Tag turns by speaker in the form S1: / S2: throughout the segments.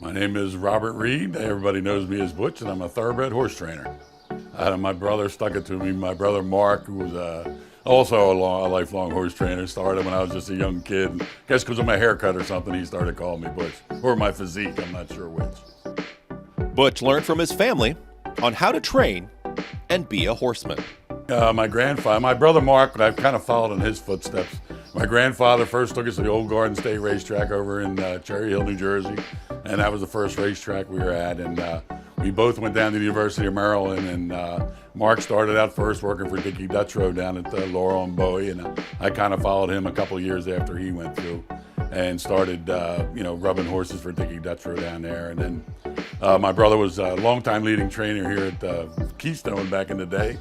S1: My name is Robert Reid. Everybody knows me as Butch, and I'm a thoroughbred horse trainer. My brother stuck it to me. My brother Mark, who was also a lifelong horse trainer, started when I was just a young kid. I guess because of my haircut or something, he started calling me Butch. Or my physique, I'm not sure which.
S2: Butch learned from his family on how to train and be a horseman.
S1: My brother Mark, I've kind of followed in his footsteps. My grandfather first took us to the old Garden State racetrack over in Cherry Hill, New Jersey, and that was the first racetrack we were at. And we both went down to the University of Maryland, and Mark started out first working for Dickie Duttrow down at Laurel and Bowie, and I kind of followed him a couple of years after he went through and started, rubbing horses for Dickie Duttrow down there. And then my brother was a longtime leading trainer here at Keystone back in the day.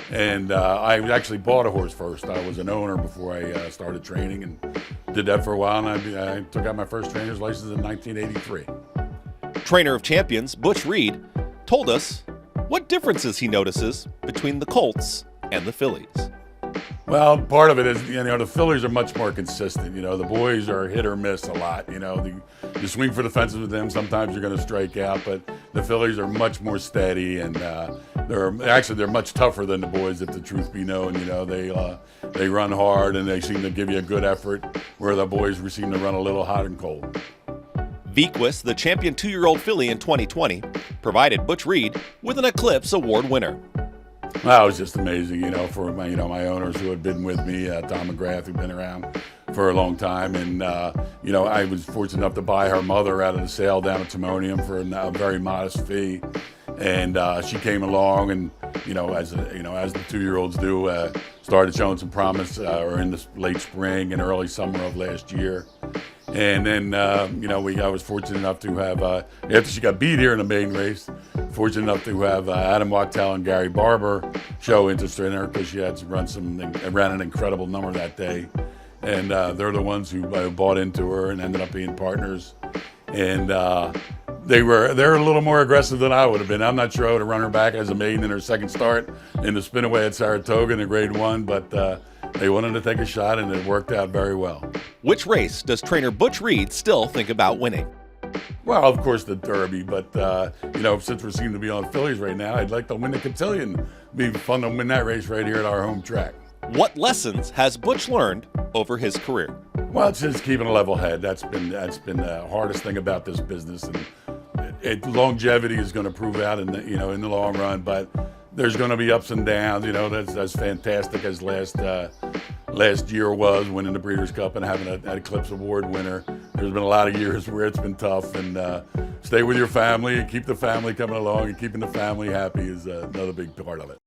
S1: And I actually bought a horse first. I was an owner before I started training, and did that for a while. And I took out my first trainer's license in 1983.
S2: Trainer of champions Butch Reid told us what differences he notices between the colts and the fillies.
S1: Well, part of it is, the fillies are much more consistent. The boys are hit or miss a lot. You swing for the fences with them, sometimes you're going to strike out, but the fillies are much more steady, and they're much tougher than the boys, if the truth be known. They run hard, and they seem to give you a good effort, where the boys seem to run a little hot and cold.
S2: Vequist, the champion 2-year-old filly in 2020, provided Butch Reid with an Eclipse Award winner.
S1: Well, it was just amazing, for my owners who had been with me, Tom McGrath, who'd been around for a long time, and I was fortunate enough to buy her mother out of the sale down at Timonium for a very modest fee, and she came along, and as the 2-year-olds do, started showing some promise, or in the late spring and early summer of last year. And then, I was fortunate enough to have, after she got beat here in the maiden race, fortunate enough to have Adam Wachtel and Gary Barber show interest in her, because she had ran an incredible number that day. And they're the ones who bought into her and ended up being partners. And they're a little more aggressive than I would have been. I'm not sure I would have run her back as a maiden in her second start in the spin-away at Saratoga in the Grade 1, but they wanted to take a shot, and it worked out very well.
S2: Which race does trainer Butch Reid still think about winning?
S1: Well, of course, the Derby, but, since we seem to be on fillies right now, I'd like to win the Cotillion. It'd be fun to win that race right here at our home track.
S2: What lessons has Butch learned over his career?
S1: Well, it's just keeping a level head. That's been the hardest thing about this business, and longevity is going to prove out in the long run, but there's going to be ups and downs. That's fantastic as last year was, winning the Breeders' Cup and having an Eclipse Award winner. There's been a lot of years where it's been tough, and stay with your family and keep the family coming along, and keeping the family happy is another big part of it.